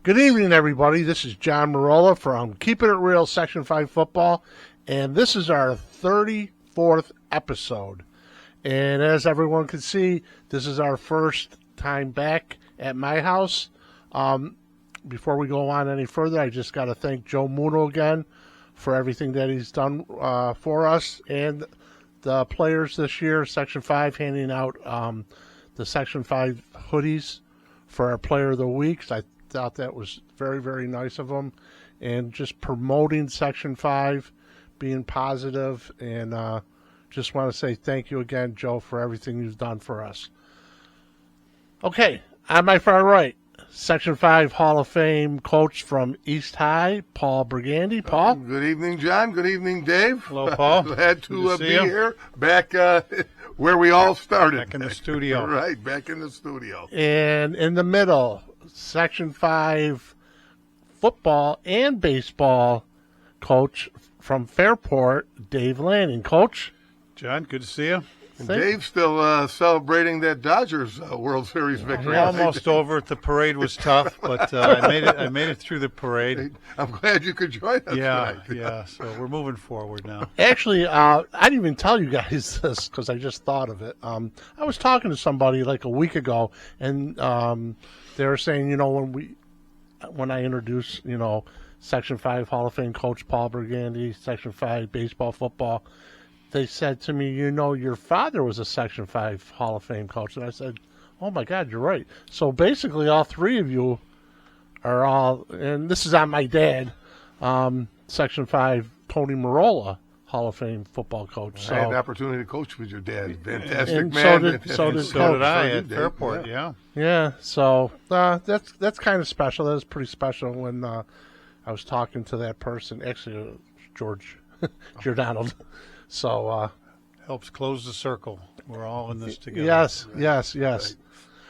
Good evening, everybody. This is John Marola from Keeping It Real Section 5 Football, and this is our 34th episode. And as everyone can see, this is our first time back at my house. Before we go on any further, I just got to thank Joe Muno again for everything that he's done for us and the players this year, Section 5, handing out the Section 5 hoodies for our Player of the Week. I thought that was very, very nice of him. And just promoting Section 5, being positive, and just want to say thank you again, Joe, for everything you've done for us. Okay, on my far right, Section 5 Hall of Fame coach from East High, Paul Brigandi. Paul? Good evening, John. Good evening, Dave. Hello, Paul. Glad to be here, back where we all started. Back in the studio. Right, back in the studio. And in the middle, Section 5 football and baseball coach from Fairport, Dave Lanning. Coach? John, good to see you. And Dave's still celebrating that Dodgers World Series victory. Almost over it. The parade was tough, but I made it through the parade. I'm glad you could join us tonight. Yeah. So we're moving forward now. Actually, I didn't even tell you guys this because I just thought of it. I was talking to somebody like a week ago, and they were saying, when I introduced, Section 5 Hall of Fame coach Paul Brigandi, Section 5 baseball, football, they said to me, your father was a Section 5 Hall of Fame coach. And I said, oh, my God, you're right. So basically all three of you are all, and this is on my dad, Section 5 Tony Marola Hall of Fame football coach. I had the opportunity to coach with your dad. Fantastic and man. So did I at Fairport, yeah. Yeah, so that's kind of special. That was pretty special when I was talking to that person. Actually, George Giordano. So helps close the circle. We're all in this together. Yes. Right.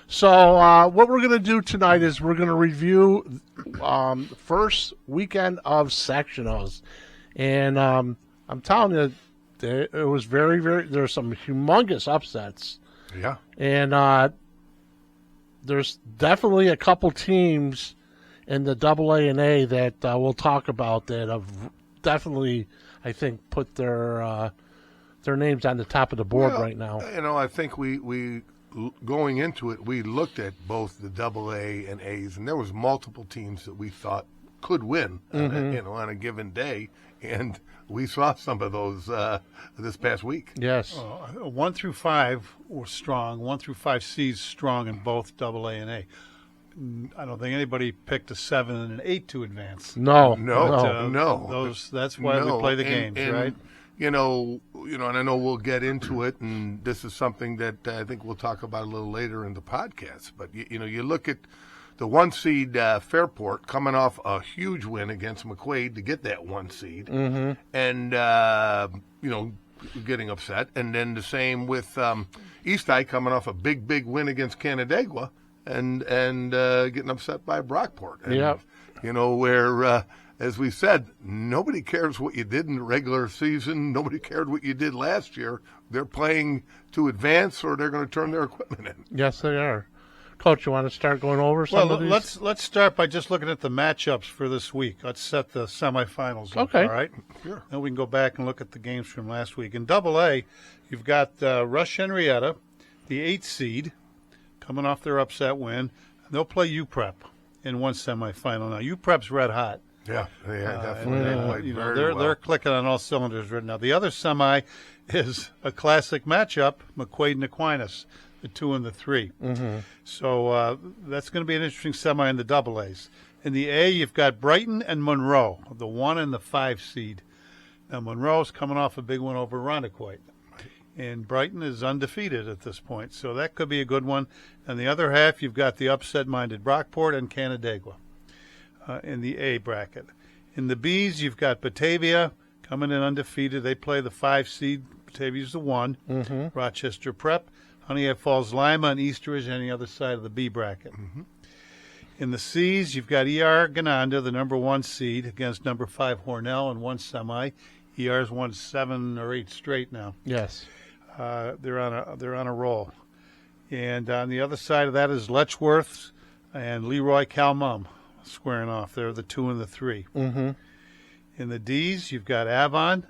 So what we're going to do tonight is we're going to review first weekend of sectionals, and I'm telling you, it was very, very. There's some humongous upsets. Yeah. And there's definitely a couple teams in the AA and A that we'll talk about that have definitely, I think, put their names on the top of the board right now. I think we going into it, we looked at both the AA and A's, and there was multiple teams that we thought could win, on a given day, and we saw some of those this past week. Yes. 1 through 5 were strong. 1 through 5 C's strong in both AA and A. I don't think anybody picked a 7 and an 8 to advance. No. That's why we play the games, right? And I know we'll get into it, and this is something that I think we'll talk about a little later in the podcast. But you look at the 1 seed Fairport coming off a huge win against McQuaid to get that 1 seed, and getting upset, and then the same with East High coming off a big win against Canandaigua. And getting upset by Brockport. And, where, as we said, nobody cares what you did in the regular season. Nobody cared what you did last year. They're playing to advance, or they're going to turn their equipment in. Yes, they are. Coach, you want to start going over some of these? Let's start by just looking at the matchups for this week. Let's set the semifinals up, okay. All right? Sure. Then we can go back and look at the games from last week. In AA, you've got Rush Henrietta, the 8th seed, coming off their upset win. They'll play UPrep in one semifinal. Now, UPrep's red hot. Yeah, definitely. They played very well. They're clicking on all cylinders right now. The other semi is a classic matchup, McQuaid and Aquinas, the 2 and the 3. So that's going to be an interesting semi in the AA's. In the A, you've got Brighton and Monroe, the 1 and the 5 seed. Now, Monroe's coming off a big one over Rondequoit. And Brighton is undefeated at this point, so that could be a good one. And the other half, you've got the upset-minded Brockport and Canandaigua in the A bracket. In the B's, you've got Batavia coming in undefeated. They play the 5 seed. Batavia's the 1. Rochester Prep, Honeyhead Falls Lima, and Easteridge on the other side of the B bracket. In the C's, you've got ER Gananda, the number 1 seed, against number 5 Hornell in one semi. ER's won 7 or 8 straight now. Yes. They're on a roll. And on the other side of that is Letchworth and Leroy Calmum. squaring off. They're the 2 and the 3. Mm-hmm. In the D's, you've got Avon,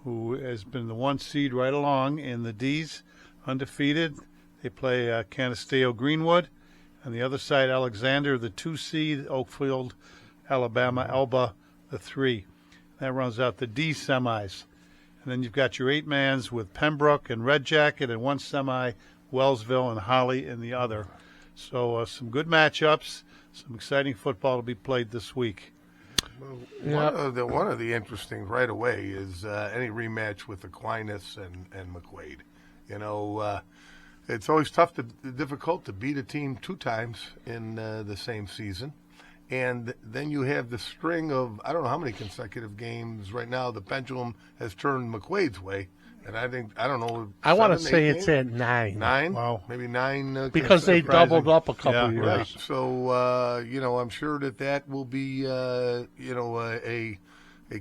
who has been the 1 seed right along. In the D's, undefeated. They play Canisteo Greenwood. On the other side, Alexander, the 2 seed, Oakfield, Alabama, Elba, the 3. That runs out the D semis. And then you've got your 8-mans with Pembroke and Red Jacket in one semi, Wellsville and Holly in the other. So some good matchups, some exciting football to be played this week. Well, one of the interesting right away is any rematch with Aquinas and McQuaid. You know, it's always difficult to beat a team 2 times in the same season. And then you have the string of, I don't know how many consecutive games. Right now, the pendulum has turned McQuaid's way. And I don't know. I want to say it's at 9. 9? Wow. Maybe 9. Because they doubled up a couple years. Right. So, I'm sure that will be, a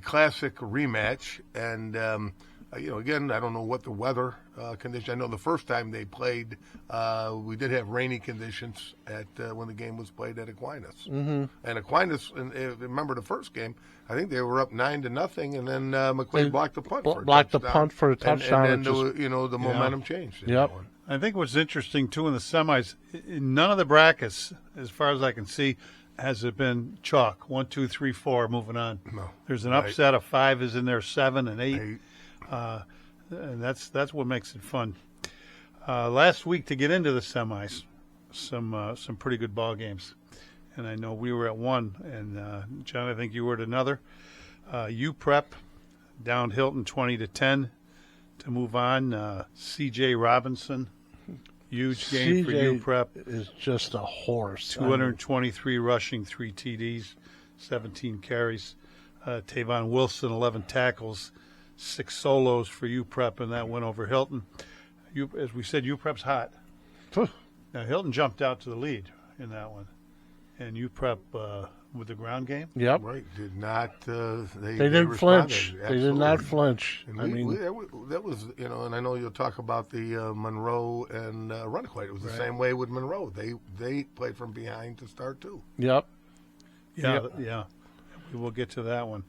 classic rematch. And, again, I don't know what the weather condition. I know the first time they played, we did have rainy conditions at when the game was played at Aquinas. Mm-hmm. And Aquinas, remember the first game, I think they were up 9-0, and then McQuaid blocked the punt for a touchdown. And then, the momentum changed. Yep. I think what's interesting, too, in the semis, none of the brackets, as far as I can see, has it been chalk. 1, 2, 3, 4, moving on. No. There's an upset of 5 is in there, 7 and 8. And that's what makes it fun. Last week, to get into the semis, some pretty good ball games. And I know we were at one, and John, I think you were at another. UPrep down Hilton 20-10 to move on. C.J. Robinson, huge game for UPrep. Is just a horse. 223 rushing, 3 TDs, 17 carries. Tavon Wilson, 11 tackles, 6 solos for UPrep, and that went over Hilton. As we said, UPrep's hot. Now, Hilton jumped out to the lead in that one. And UPrep with the ground game? Yep. Right. Did not. They didn't flinch. Absolutely. They did not flinch. And that was, and I know you'll talk about the Monroe and Runquite. It was the same way with Monroe. They played from behind to start, too. Yep. Yeah. We will get to that one.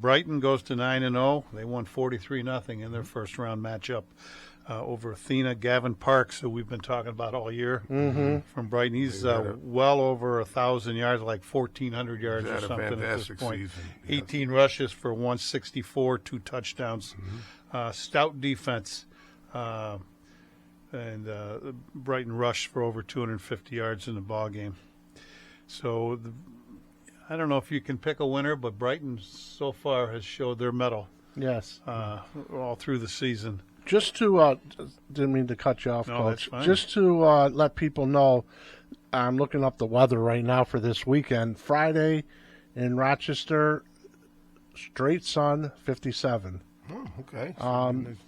Brighton goes to 9-0. They won 43-0 in their first round matchup over Athena. Gavin Parks, who we've been talking about all year, from Brighton. He's well over 1,000 yards, like 1,400 yards or something at this point. Season. 18 rushes for 164, 2 touchdowns. Stout defense. And Brighton rushed for over 250 yards in the ball game. So I don't know if you can pick a winner, but Brighton so far has showed their mettle. Yes. All through the season. Just to, didn't mean to cut you off, Coach. Just to let people know, I'm looking up the weather right now for this weekend. Friday in Rochester, straight sun, 57. Oh, okay.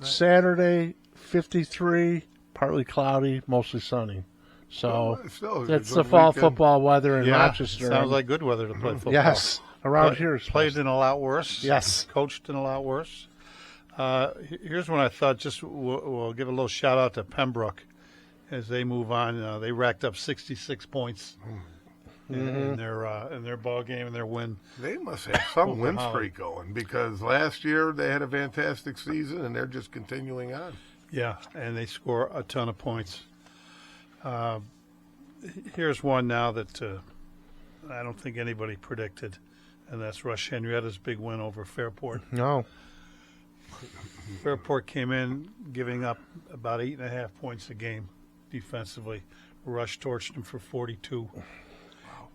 Saturday, 53, partly cloudy, mostly sunny. So that's the fall football weather in Rochester. Sounds like good weather to play football. Yes, around here. Played in a lot worse. Yes. Coached in a lot worse. Here's one I thought we'll give a little shout out to Pembroke as they move on. They racked up 66 points in their ball game and their win. They must have some win streak going because last year they had a fantastic season and they're just continuing on. Yeah, and they score a ton of points. Here's one now that I don't think anybody predicted, and that's Rush Henrietta's big win over Fairport. No. Fairport came in giving up about 8.5 points a game defensively. Rush torched them for 42,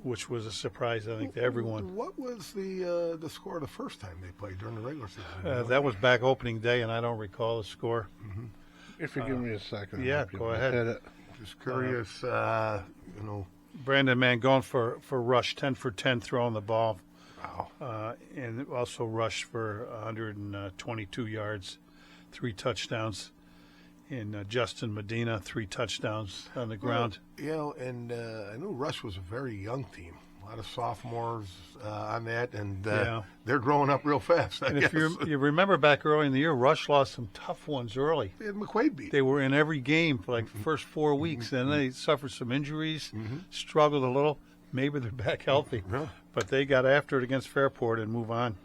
which was a surprise, I think, to everyone. What was the score the first time they played during the regular season? That was back opening day, and I don't recall the score. Mm-hmm. If you give me a second. Yeah, go ahead. Hit it. Just curious, Brandon Mangone for Rush, 10 for 10 throwing the ball. Wow. And also rushed for 122 yards, 3 touchdowns. And Justin Medina, 3 touchdowns on the ground. And I knew Rush was a very young team. A lot of sophomores on that, and they're growing up real fast. I guess. If you remember back early in the year, Rush lost some tough ones early. They had McQuaid beat. They were in every game for like the first 4 weeks, and they suffered some injuries, struggled a little. maybe they're back healthy. Yeah. But they got after it against Fairport and move on.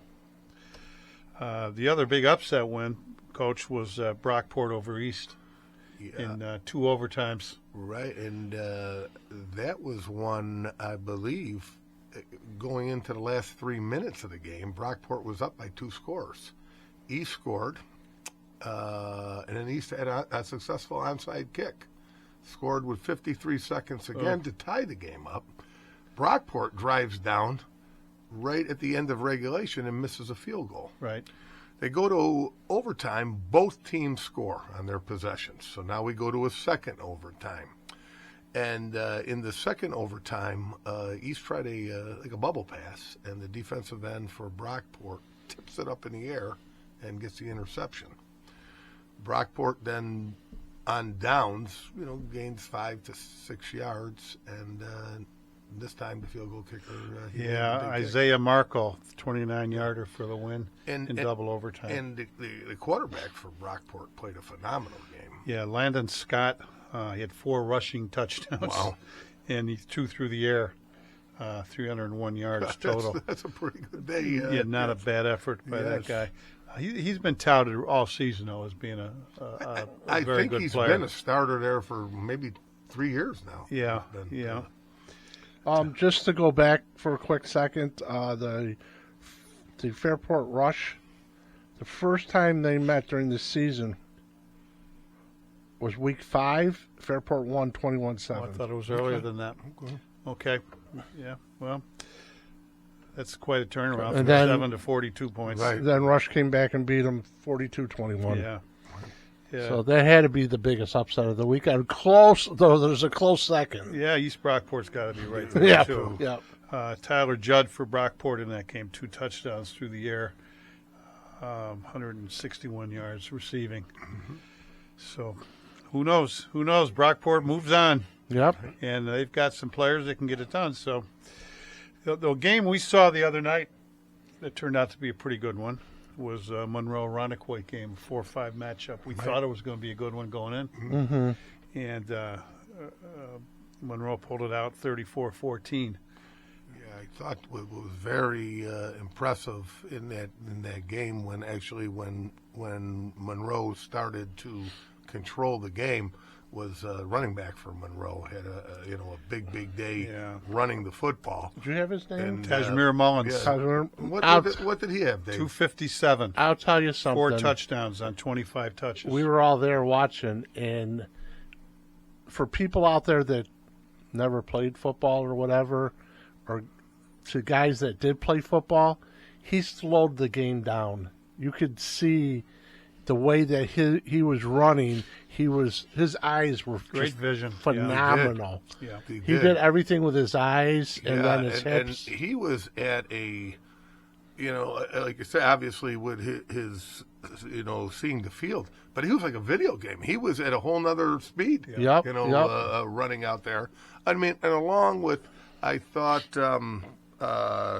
The other big upset win, Coach, was Brockport over East in 2 overtimes. Right, and that was one, I believe, going into the last 3 minutes of the game, Brockport was up by 2 scores. East scored, and then East had a successful onside kick. Scored with 53 seconds again to tie the game up. Brockport drives down right at the end of regulation and misses a field goal. Right. They go to overtime. Both teams score on their possessions. So now we go to a second overtime. And in the second overtime, East tried a bubble pass, and the defensive end for Brockport tips it up in the air and gets the interception. Brockport then, on downs, gains 5 to 6 yards, and this time the field goal kicker. Isaiah Markle, 29-yarder for the win in double overtime. And the quarterback for Brockport played a phenomenal game. Yeah, Landon Scott, he had 4 rushing touchdowns. Wow. And he threw through the air, 301 yards total. That's a pretty good day. Yeah, not a bad effort by that guy. He's been touted all season, though, as being a I very think good he's player. been a starter there for maybe 3 years now. Yeah, Been, yeah. Just to go back for a quick second, the Fairport Rush, the first time they met during the season was week 5. Fairport won 21-7. I thought it was earlier than that. Okay. Yeah, well, that's quite a turnaround from And then- 7 to 42 points. Right. Then Rush came back and beat them 42-21. Yeah. Yeah. So that had to be the biggest upset of the weekend. Close, though. There's a close second. Yeah, East Brockport's got to be right there, Yeah, too. yeah. Tyler Judd for Brockport in that game, 2 touchdowns through the air, 161 yards receiving. So who knows? Who knows? Brockport moves on, Yep. and they've got some players that can get it done. So the game we saw the other night that turned out to be a pretty good one was Monroe-Ronnequoit game, 4-5 matchup. We thought it was going to be a good one going in. Mm-hmm. And Monroe pulled it out 34-14. Yeah, I thought it was very impressive in that game when Monroe started to control the game. Was running back for Monroe, had a big day running the football. Did you have his name? And, Tajmir Mullins, What did he have, Dave? 257. I'll tell you something. 4 touchdowns on 25 touches. We were all there watching, and for people out there that never played football or whatever, or to guys that did play football, he slowed the game down. You could see the way that he was running. His eyes were Great just vision. phenomenal. Yeah. He did everything with his eyes and then his hips. And he was at like you said, obviously with his seeing the field, but he was like a video game. He was at a whole nother speed. Yep. Running out there. I mean, and along with, I thought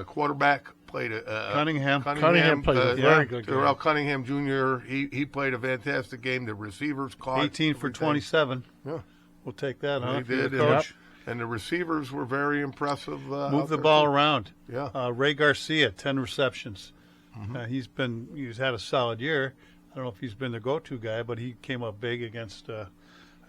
quarterback played Cunningham. Cunningham played a very good game. Terrell Cunningham Jr. He played a fantastic game. The receivers caught 18 for 27. Yeah. We'll take that, huh? He did, Coach. and the receivers were very impressive. Move the ball around. Yeah. Ray Garcia, 10 receptions. He's had a solid year. I don't know if he's been the go-to guy, but he came up big against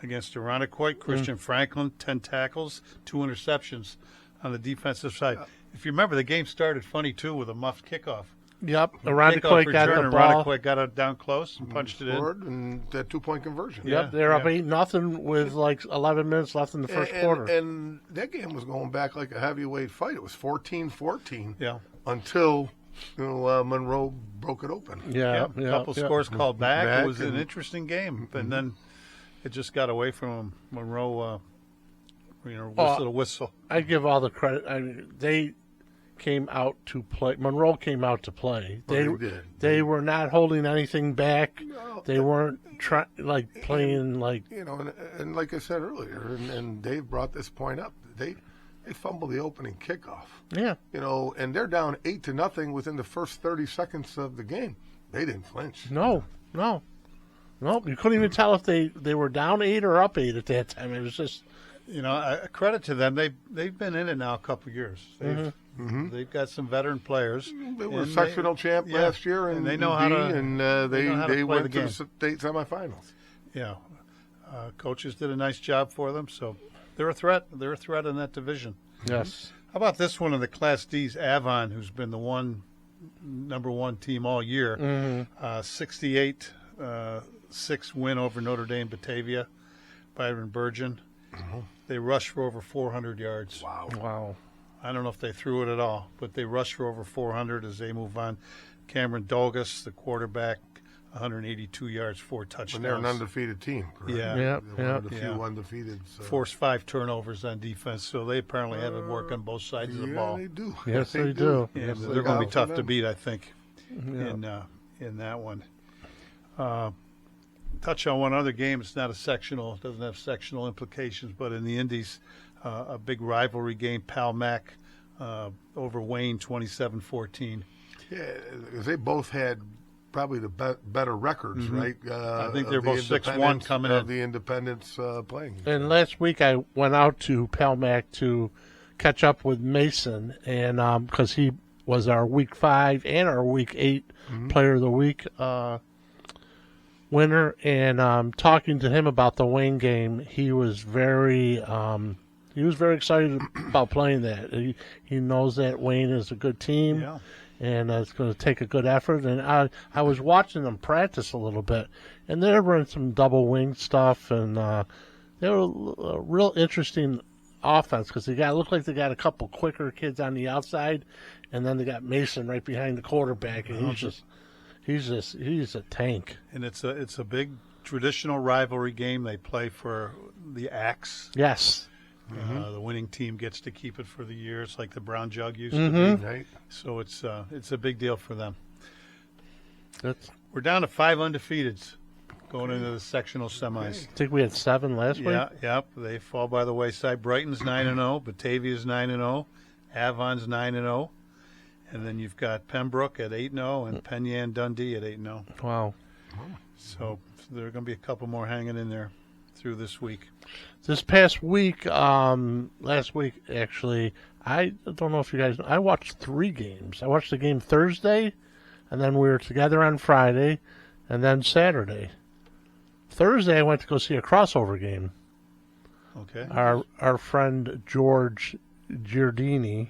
Irondequoit. Christian Franklin, 10 tackles, 2 interceptions on the defensive side. If you remember, the game started funny too with a muffed kickoff. Yep. Irondequoit got the ball. Irondequoit got it down close and punched it in. And that 2-point conversion. Yep, they're up 8-0 with like 11 minutes left in the first quarter. And that game was going back like a heavyweight fight. It was 14-14 Yeah. until Monroe broke it open. Yeah, A couple scores called back. It was an and- interesting game, and then it just got away from him. Monroe, whistled a whistle. I give all the credit. I mean, they came out to play. Monroe came out to play. They did. They were not holding anything back. No, They weren't playing like. And like I said earlier, and Dave brought this point up, they fumbled the opening kickoff. Yeah. And they're down 8-0 within the first 30 seconds of the game. They didn't flinch. No. You couldn't even tell if they were down 8 or up 8 at that time. It was just Credit to them. They've been in it now a couple of years. They've got some veteran players. They were sectional champ last year, and they know how to. And they went to the state semifinals. Yeah, coaches did a nice job for them, so they're a threat. They're a threat in that division. Yes. How about this one in the Class D's? Avon, who's been the number one team all year, 68-6 win over Notre Dame Batavia, Byron Burgeon. They rushed for over 400 yards. Wow. I don't know if they threw it at all, but they rushed for over 400 as they move on. Cameron Dolgus, the quarterback, 182 yards, 4 touchdowns. And they're an undefeated team, correct? Yeah. They're one of the few undefeated. So. Forced 5 turnovers on defense, so they apparently have it work on both sides of the ball. Yeah, they do. Yes, they do. Yeah, they're going to be tough to beat, I think, in that one. Touch on one other game. It's not a sectional. It doesn't have sectional implications, but in the Indies, a big rivalry game, Pal Mac over Wayne, 27-14. Yeah, they both had probably the better records, right? I think they're both 6-1 coming in. The independents playing. And last week I went out to Palmac to catch up with Mason, and because he was our Week 5 and our Week 8 Player of the Week winner, and talking to him about the Wayne game, he was very excited about playing that. He knows that Wayne is a good team. Yeah. And it's going to take a good effort. And I was watching them practice a little bit, and they were running some double wing stuff, and they were a real interesting offense because looked like they got a couple quicker kids on the outside, and then they got Mason right behind the quarterback, and he's a tank. And it's a big traditional rivalry game. They play for the axe. Yes. The winning team gets to keep it for the year. It's like the Brown Jug used to be. Right. So it's a big deal for them. We're down to 5 undefeateds going into the sectional semis. I think we had 7 last week. Yep. They fall by the wayside. Brighton's 9-0, Batavia's 9-0, Avon's 9-0, and then you've got Pembroke at 8-0 and Penyan Dundee at 8-0. Wow. So there are going to be a couple more hanging in there through this week. This past week, last week actually, I don't know if you guys know, I watched 3 games. I watched the game Thursday, and then we were together on Friday, and then Saturday. Thursday, I went to go see a crossover game. Okay. Our friend George Giardini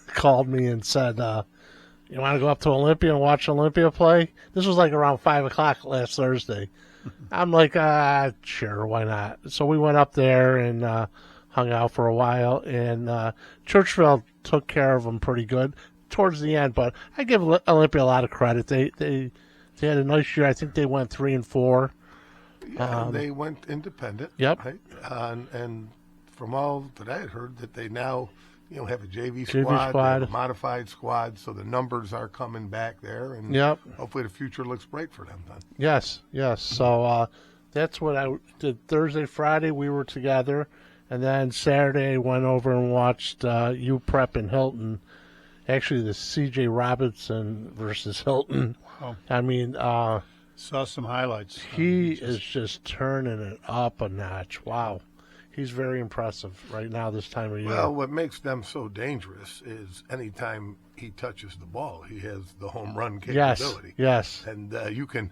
called me and said, you want to go up to Olympia and watch Olympia play? This was like around 5 o'clock last Thursday. I'm like, sure, why not? So we went up there and hung out for a while, and Churchville took care of them pretty good towards the end. But I give Olympia a lot of credit. They had a nice year. I think they went 3-4. Yeah, they went independent. Yep. Right? And from all that I had heard, that they now have a JV squad, they have a modified squad, so the numbers are coming back there, and hopefully the future looks bright for them then. Yes. So that's what I did Thursday, Friday. We were together, and then Saturday went over and watched UPrep in Hilton. Actually, the C.J. Robinson versus Hilton. Wow. I mean, saw some highlights. He is just turning it up a notch. Wow. He's very impressive right now this time of year. Well, what makes them so dangerous is anytime he touches the ball, he has the home run capability. Yes. And you can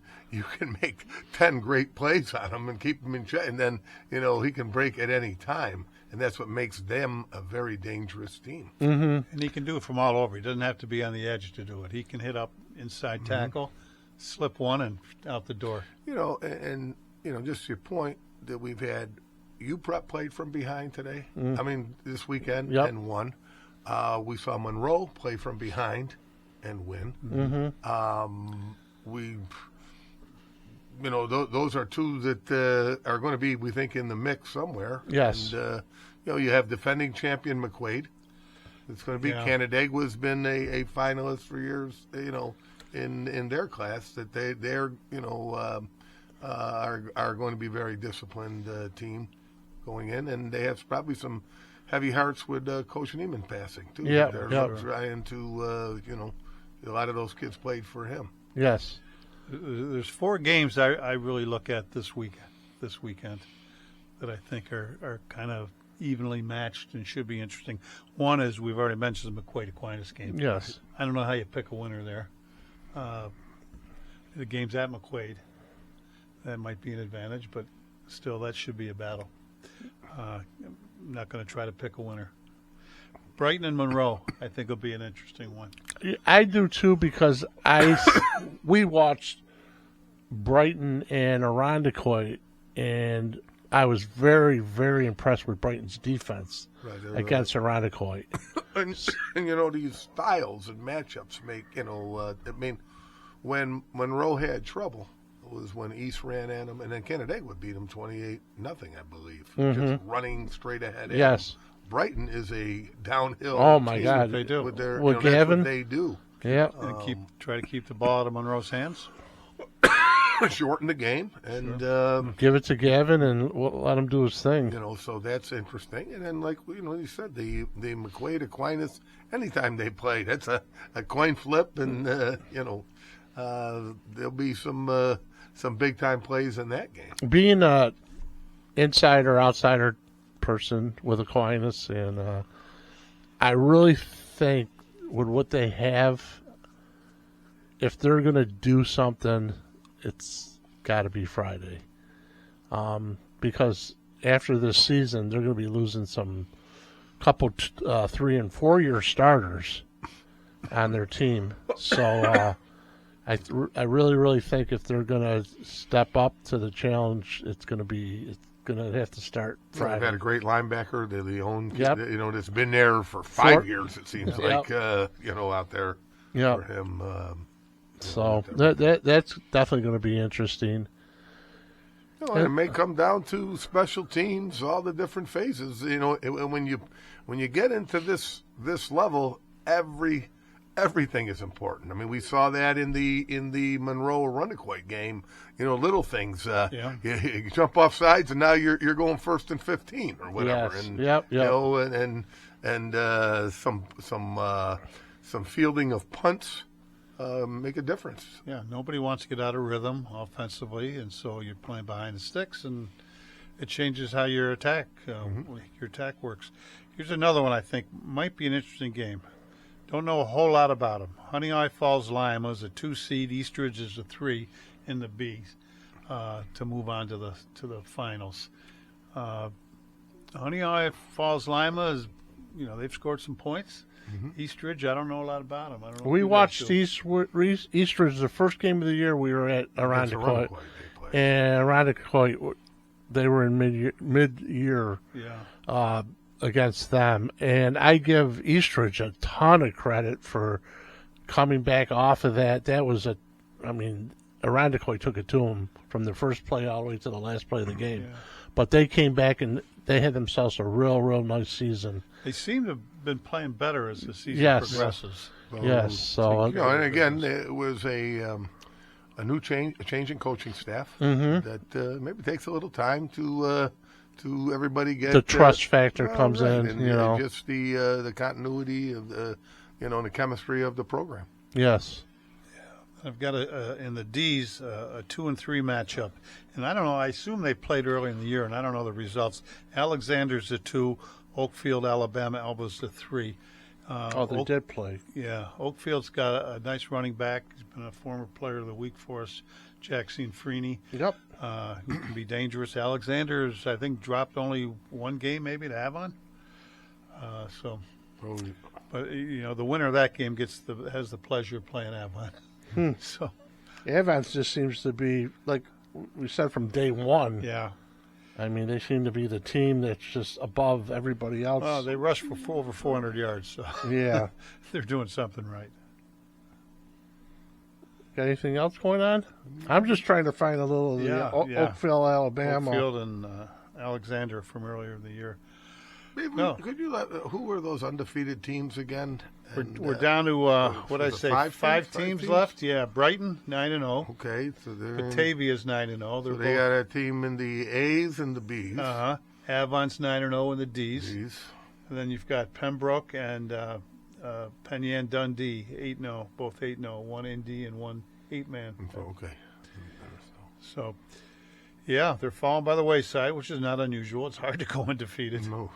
make 10 great plays on him and keep him in check, and then he can break at any time, and that's what makes them a very dangerous team. Mm-hmm. And he can do it from all over. He doesn't have to be on the edge to do it. He can hit up inside tackle, slip one, and out the door. And just your point that we've had. UPrep played from behind today. I mean, this weekend and won. We saw Monroe play from behind and win. Those are 2 that are going to be, we think, in the mix somewhere. Yes. And you have defending champion McQuaid. It's going to be Canandaigua's been a finalist for years. In their class, that they're are going to be a very disciplined team going in, and they have probably some heavy hearts with Coach Neiman passing too. They're trying to, a lot of those kids played for him. Yes. There's 4 games I really look at this weekend. that I think are kind of evenly matched and should be interesting. One is, we've already mentioned the McQuaid-Aquinas game. Yes. I don't know how you pick a winner there. The game's at McQuaid. That might be an advantage, but still, that should be a battle. I'm not going to try to pick a winner. Brighton and Monroe, I think, will be an interesting one. I do too, because we watched Brighton and Irondequoit, and I was very, very impressed with Brighton's defense against Irondequoit. And these styles and matchups make, I mean, when Monroe had trouble, it was when East ran at them, and then Canandaigua beat them 28-0, I believe, just running straight ahead. Yes. Brighton is a downhill. Oh my team. God! They do. With their, With that's Gavin, what they do. Yeah. And try to keep the ball out of Monroe's hands. Shorten the game and give it to Gavin and let him do his thing. So that's interesting. And then, like you said, the McQuaid-Aquinas, anytime they play, that's a coin flip, and there'll be some big time plays in that game. Being a insider outsider person with Aquinas, and I really think with what they have, if they're going to do something, it's got to be Friday, because after this season they're going to be losing some couple 3 and 4 year starters on their team. So I really, really think if they're going to step up to the challenge, it's going to have to start Friday. They've had a great linebacker. They're the only, Yep. That's been there for 5 years. It seems Yep. like, out there Yep. for him. So that's definitely going to be interesting. And it may come down to special teams, all the different phases. When you get into this level, everything is important. I mean, we saw that in the Monroe-Irondequoit game. Little things. You jump off sides, and now you're going 1st and 15 or whatever. Yes. And Yep. and some fielding of punts make a difference. Yeah, nobody wants to get out of rhythm offensively, and so you're playing behind the sticks, and it changes how your attack works. Here's another one I think might be an interesting game. Don't know a whole lot about them. Honey Eye Falls Lima is a 2 seed. Eastridge is a 3 in the B to move on to the finals. Honey Eye Falls Lima is, they've scored some points. Eastridge, I don't know a lot about them. I don't know. We watched Eastridge the first game of the year. We were at Irondequoit, and Irondequoit, they were in mid-year against them, and I give Eastridge a ton of credit for coming back off of that. That was Irondequoit took it to them from the first play all the way to the last play of the game, but they came back and they had themselves a real nice season. They seem to have been playing better as the season progresses. Yes. So and again, it was a new change in coaching staff that maybe takes a little time to everybody get the trust factor comes in. And just the continuity of the the chemistry of the program. Yes. I've got in the D's a 2 and 3 matchup, and I don't know. I assume they played early in the year, and I don't know the results. Alexander's a 2, Oakfield, Alabama, Alba's a 3. They did play. Yeah, Oakfield's got a nice running back. He's been a former player of the week for us, Jackson Freeney. Yep. Who can be dangerous. Alexander's, I think, dropped only one game maybe to Avon. But the winner of that game has the pleasure of playing Avon. So, Avon's just seems to be, like we said from day one. Yeah. I mean, they seem to be the team that's just above everybody else. Oh, they rushed for over 400 yards. So yeah. They're doing something right. Got anything else going on? I'm just trying to find a little Oakville, Alabama. Oakfield and Alexander from earlier in the year. Could you who were those undefeated teams again? We're down to five teams left. Yeah, Brighton 9-0. Okay, so Batavia's 9-0. So they got a team in the A's and the B's. Avon's 9-0 in the D's. And then you've got Pembroke and Penyan Dundee 8-0, both 8-0. One Indy and one 8-man. Okay. So, Yeah, they're falling by the wayside, which is not unusual. It's hard to go undefeated. No,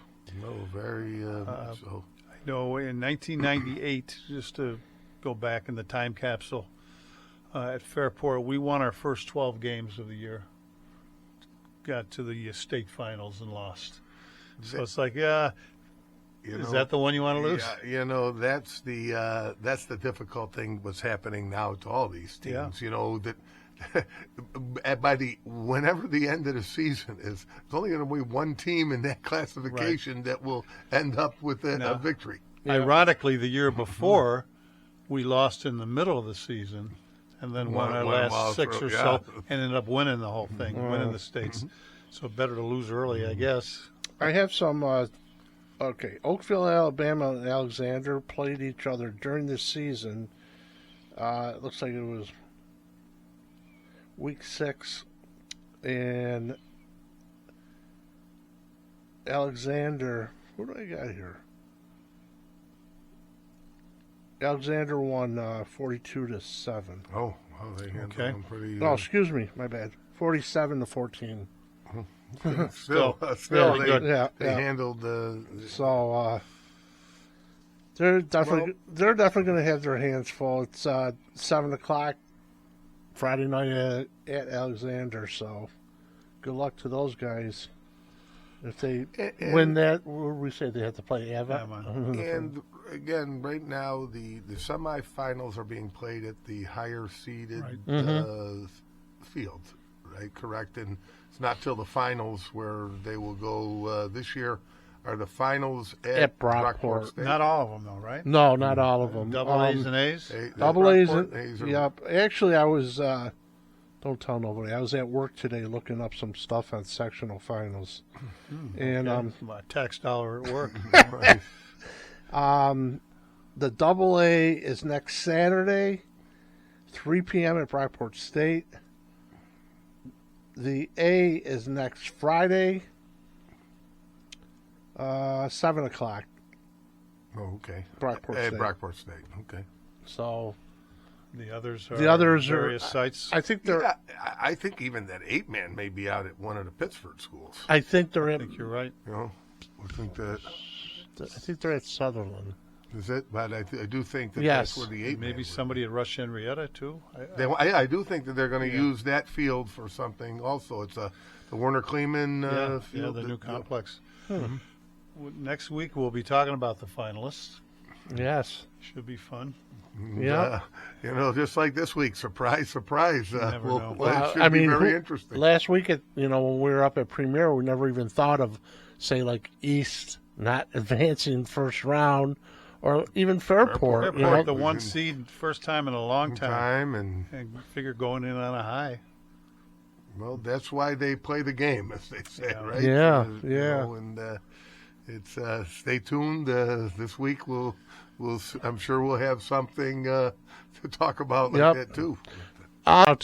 very much so. I know in 1998, just to go back in the time capsule, at Fairport, we won our first 12 games of the year. Got to the state finals and lost. So it's like, is that the one you want to lose? Yeah, that's the difficult thing. What's happening now to all these teams? Yeah. That whenever the end of the season is, there's only going to be one team in that classification that will end up with a victory. Ironically, the year before, we lost in the middle of the season, and then won our last six or so, and ended up winning the whole thing, winning the states. So better to lose early, I guess. I have some. Oakville, Alabama, and Alexander played each other during this season. It looks like it was week 6, and Alexander. What do I got here? Alexander won 42-7. Oh, they handled them pretty. No, excuse me, my bad. 47-14. Still, they handled the. So they're definitely going to have their hands full. It's 7:00 Friday night at Alexander. So good luck to those guys. If they win that, we say they have to play Ava. And again, right now the semifinals are being played at the higher seeded fields, right? Correct, and it's not till the finals where they will go. This year are the finals at Brockport State. Not all of them, though, right? No, not all of them. Double A's and A's. Double A's and A's. Yep. Actually, I was. Don't tell nobody. I was at work today looking up some stuff on sectional finals, and my tax dollar at work. Right. The Double A is next Saturday, 3 p.m. at Brockport State. The A is next Friday, 7:00. Oh, okay. Brockport State. At Brockport State. Okay. So the others are various sites. I think they're. Yeah, I think even that 8-man may be out at one of the Pittsburgh schools. I think they're I in. think you're right. I think that. I think they're at Sutherland. Is it? But I do think that Yes. that's where the 8-man Maybe somebody at Rush Henrietta too. I do think that they're going to use that field for something. Also, it's the Werner Kleeman field. The new complex. Next week we'll be talking about the finalists. Yes. Should be fun. Yeah. Just like this week, surprise, surprise. never know. It should be very interesting. Last week, when we were up at Premier, we never even thought of, say, like East not advancing first round, or even Fairport. The one seed, first time in a long time, and figure going in on a high. Well, that's why they play the game, as they say, right? Yeah, and it's stay tuned. This week I'm sure we'll have something to talk about like that too. I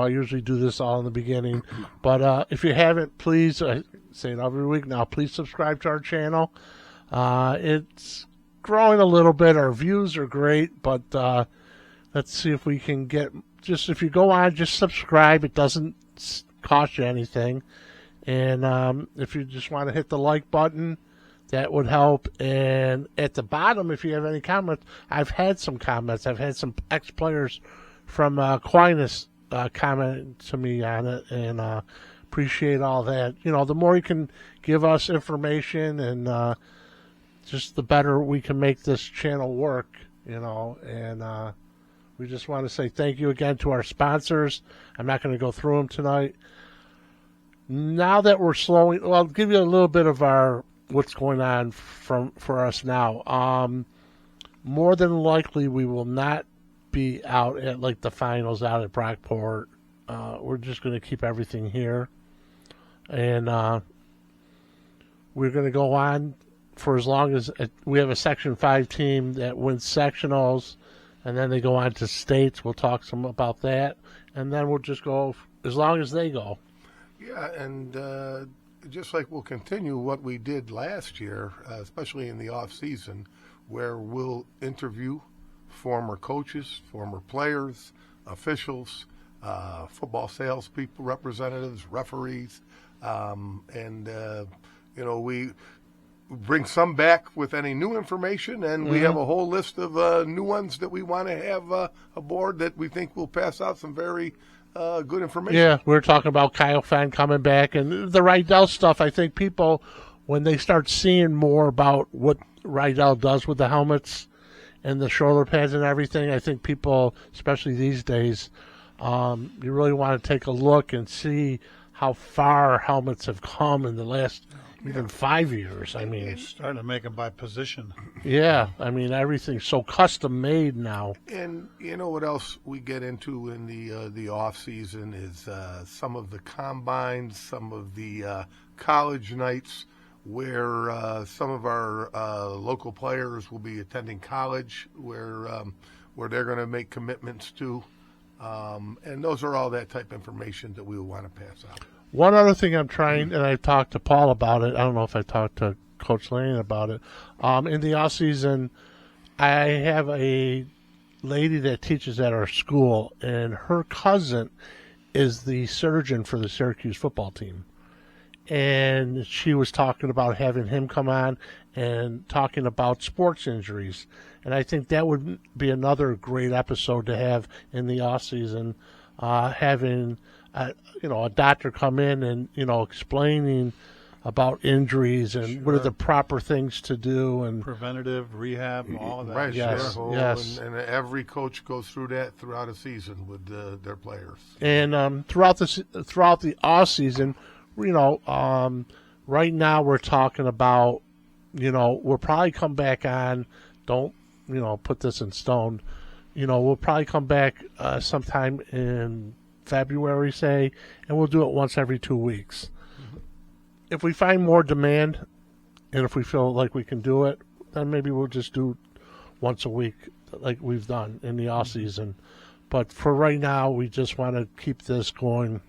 usually do this all in the beginning, but if you haven't, please, I say it every week now, please subscribe to our channel. It's growing a little bit. Our views are great, but let's see if we can get, if you go on, just subscribe. It doesn't cost you anything. And if you just want to hit the like button, that would help. And at the bottom, if you have any comments, I've had some comments. I've had some ex-players from Aquinas comment to me on it, and appreciate all that. The more you can give us information, and just the better we can make this channel work, and we just want to say thank you again to our sponsors. I'm not going to go through them tonight. Now that we're slowing, I'll give you a little bit of what's going on for us now. More than likely, we will not be out at like the finals out at Brockport. We're just going to keep everything here, and we're going to go on for as long as we have a Section 5 team that wins sectionals, and then they go on to states. We'll talk some about that, and then we'll just go as long as they go. Yeah, and just like we'll continue what we did last year, especially in the off season, where we'll interview former coaches, former players, officials, football salespeople, representatives, referees, and we bring some back with any new information, and we have a whole list of new ones that we want to have aboard that we think will pass out some very good information. Yeah, we were talking about Kyle Fan coming back, and the Rydell stuff. I think people, when they start seeing more about what Rydell does with the helmets and the shoulder pads and everything, I think people, especially these days, you really want to take a look and see how far helmets have come in the last even 5 years. I mean, starting to make them by position. Yeah, I mean, everything's so custom made now. And you know what else we get into in the off season is some of the combines, some of the college nights where some of our local players will be attending college, where they're going to make commitments to, and those are all that type of information that we will want to pass out. One other thing I'm trying, and I've talked to Paul about it. I don't know if I talked to Coach Lane about it. In the off season, I have a lady that teaches at our school, and her cousin is the surgeon for the Syracuse football team. And she was talking about having him come on and talking about sports injuries. And I think that would be another great episode to have in the off season, having a doctor come in and explaining about injuries and what are the proper things to do and preventative rehab, all of that. Right, yes, sure. yes. And every coach goes through that throughout a season with their players. And throughout the off season, right now we're talking about, we'll probably come back on. Don't put this in stone. We'll probably come back sometime in February, say, and we'll do it once every 2 weeks. Mm-hmm. If we find more demand, and if we feel like we can do it, then maybe we'll just do once a week, like we've done in the off season. But for right now, we just want to keep this going.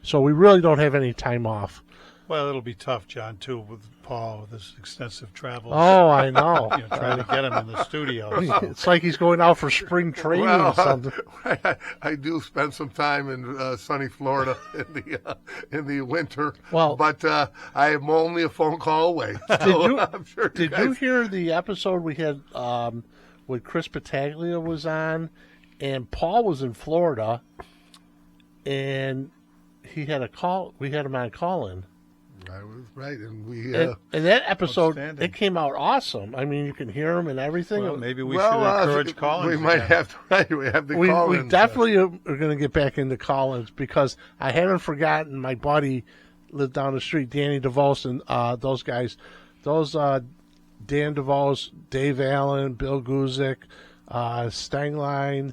So we really don't have any time off. Well, it'll be tough, John, too, with Paul, with his extensive travels. Oh, I know. Trying to get him in the studio. So. It's like he's going out for spring training or something. I do spend some time in sunny Florida in the winter, well, but I am only a phone call away. So did you hear the episode we had when Chris Battaglia was on, and Paul was in Florida, and he had a call. We had him on call-in. I was right, and we and that episode it came out awesome. I mean, you can hear him and everything. Well, maybe we should encourage call-ins. We might have to. We have the call-ins. We definitely are going to get back into call-ins because I haven't forgotten my buddy lived down the street, Danny DeVos, and those guys. Those Dan DeVos, Dave Allen, Bill Guzik, Stengline,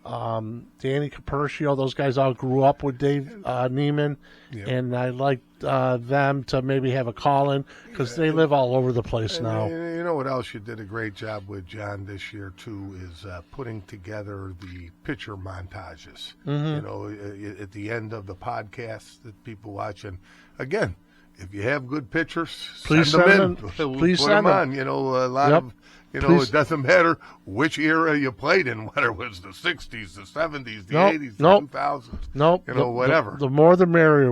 Danny Capercio, those guys all grew up with Dave Neiman, and I liked them to maybe have a call-in because they live all over the place now. You know what else you did a great job with, John, this year, too, is putting together the picture montages, at the end of the podcast that people watch. And, again, if you have good pictures, please send them in. Please put send them on. A lot of... it doesn't matter which era you played in, whether it was the 60s, the 70s, the 80s, the 2000s. Nope. Whatever. The more the merrier.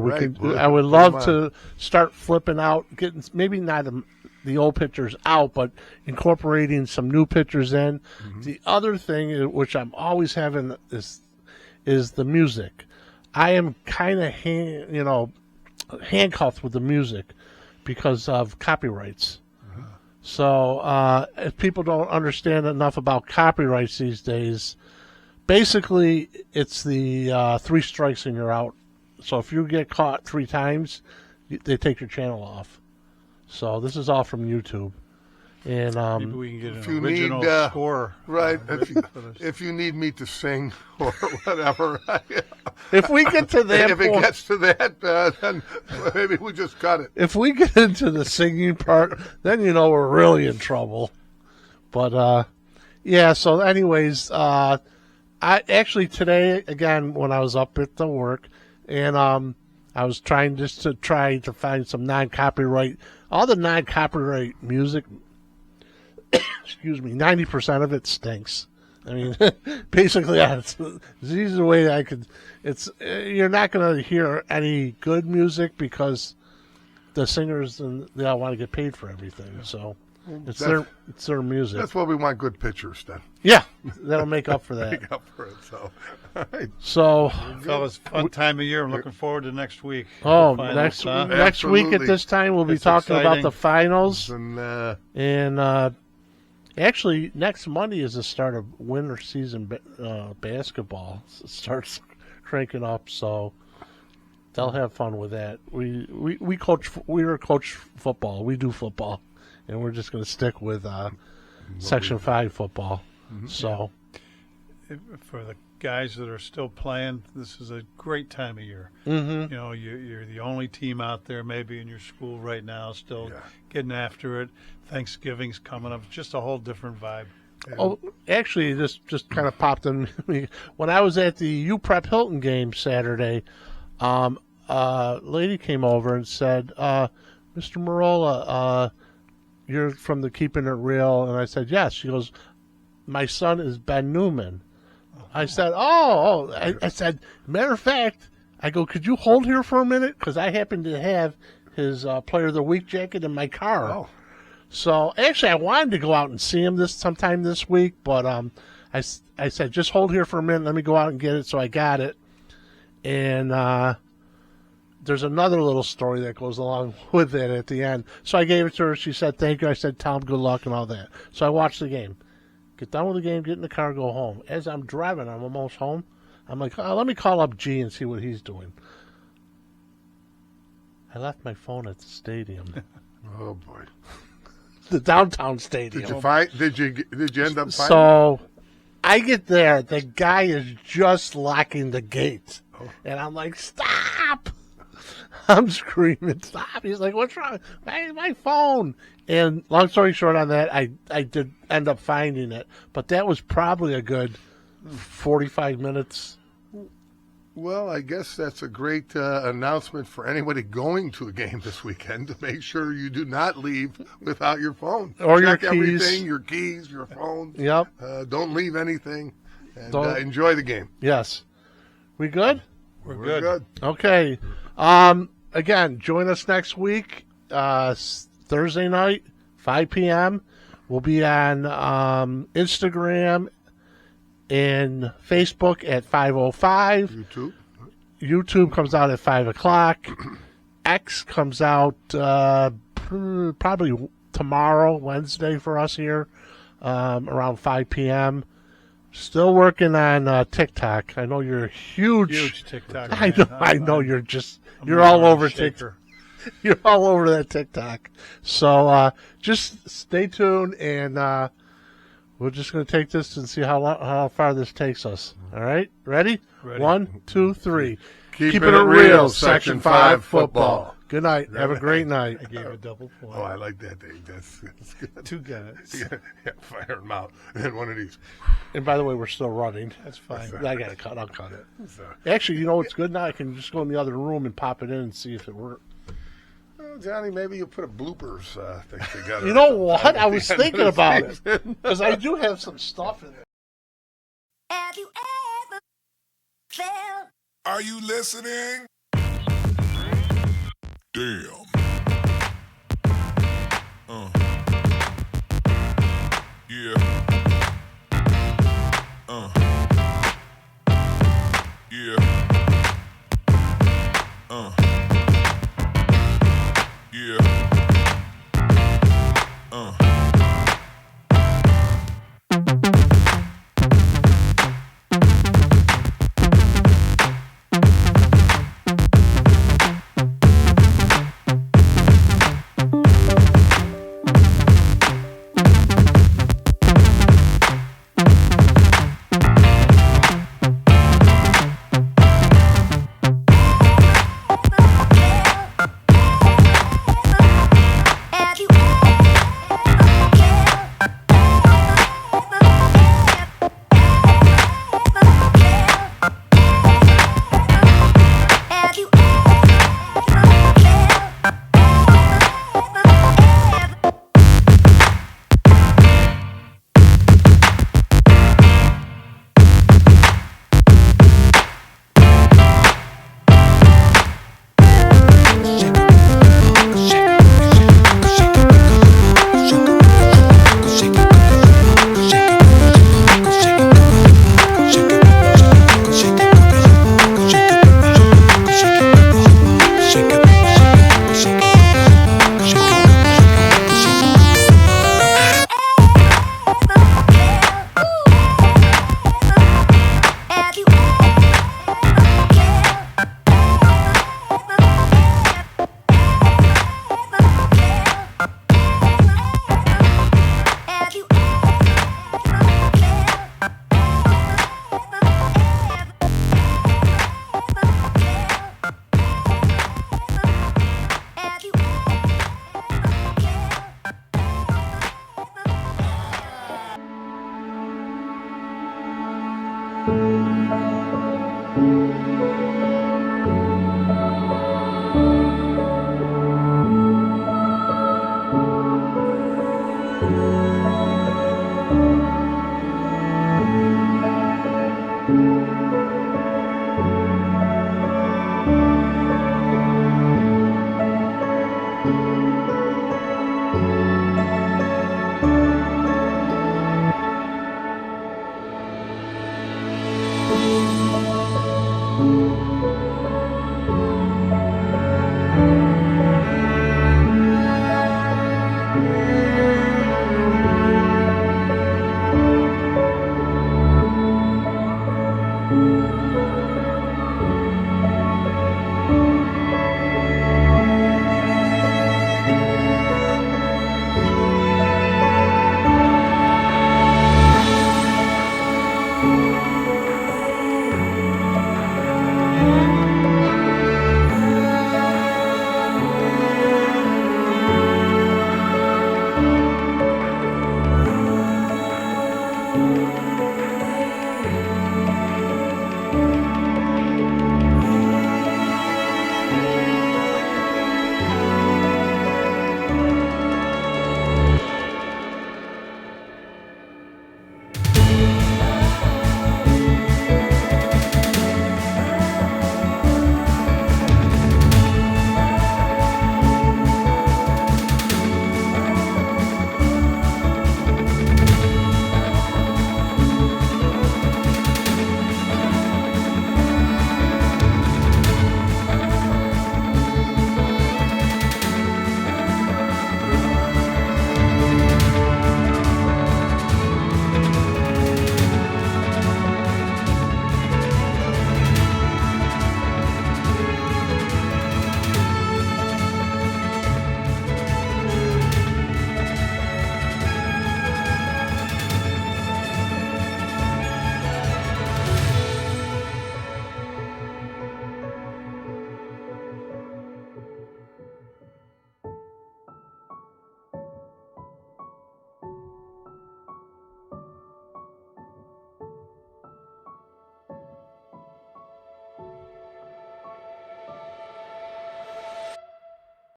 I would love to start flipping out, getting maybe not the old pictures out, but incorporating some new pictures in. Mm-hmm. The other thing, which I'm always having, is the music. I am kind of handcuffed with the music because of copyrights. So if people don't understand enough about copyrights these days, basically it's the 3 strikes and you're out. So if you get caught 3 times, they take your channel off. So this is all from YouTube. And maybe we can get an original score. Right. If you need me to sing or whatever. If we get to that if it gets to that, then maybe we just cut it. If we get into the singing part, then we're really in trouble. But, so anyways, I actually today, again, when I was up at the work, and I was trying to find some non-copyright, all the non-copyright music, excuse me, 90% of it stinks. I mean, basically, that's the easiest way I could. It's you're not going to hear any good music because the singers and they all want to get paid for everything. So it's their music. That's why we want good pitchers, then. Yeah, that'll make up for that. Make up for it. So, all right. So, Fellas, fun time of year. I'm looking forward to next week. Oh, The next finals, huh? next week at Absolutely. this time we'll be It's talking about exciting. the finals, And actually next Monday is the start of winter season basketball. It starts cranking up, so they'll have fun with that. We were coach football. We do football, and we're just going to stick with Section 5 football. So. For the guys that are still playing, this is a great time of year. Mm-hmm. You know, you're the only team out there maybe in your school right now still getting after it. Thanksgiving's coming up. It's just a whole different vibe. Oh, actually, this just kind of popped in me. When I was at the UPrep Hilton game Saturday, a lady came over and said, Mr. Marola, you're from the Keeping It Real. And I said, yes. She goes, my son is Ben Newman. I said, I said, matter of fact, I go, could you hold here for a minute? Because I happen to have his Player of the Week jacket in my car. Oh. So, actually, I wanted to go out and see him sometime this week, but I said, just hold here for a minute. Let me go out and get it. So I got it. And there's another little story that goes along with it at the end. So I gave it to her. She said, thank you. I said, tell him good luck and all that. So I watched the game. Get done with the game, get in the car, go home. As I'm driving, I'm almost home. I'm like, let me call up G and see what he's doing. I left my phone at the stadium. oh boy, The downtown stadium. Did you end up finding? So I get there, the guy is just locking the gate. And I'm like, stop! I'm screaming, stop. He's like, what's wrong? My phone. And long story short on that, I did end up finding it. But that was probably a good 45 minutes. Well, I guess that's a great announcement for anybody going to a game this weekend to make sure you do not leave without your phone. Or Check your keys. everything, your keys, your phone. Yep. Don't leave anything. And Don't- enjoy the game. Yes. We good? We're We're good. Okay. Again, join us next week, Thursday night, 5 p.m. We'll be on Instagram and Facebook at 5:05. YouTube. YouTube comes out at 5 o'clock. X comes out probably tomorrow, Wednesday for us here, around 5 p.m. Still working on TikTok. I know you're Huge TikTok. I know you're all over TikTok. You're all over that TikTok. So just stay tuned, and we're just going to take this and see how far this takes us. All right? Ready? Ready. 1, 2, 3. Keeping it real, Section 5 football. Good night. Have a great night. I gave a double point. Oh, I like that thing. That's good. 2 minutes. Yeah, fire them out. And one of these. And by the way, we're still running. That's fine. I got to cut. I'll cut it. So, Actually, you know what's good now? I can just go in the other room and pop it in and see if it works. well, Johnny, maybe you'll put a bloopers thing together. You know what? I was At the end thinking of the about it. season. Because I do have some stuff in there. Have you ever felt? Are you listening? Damn. Yeah. Yeah.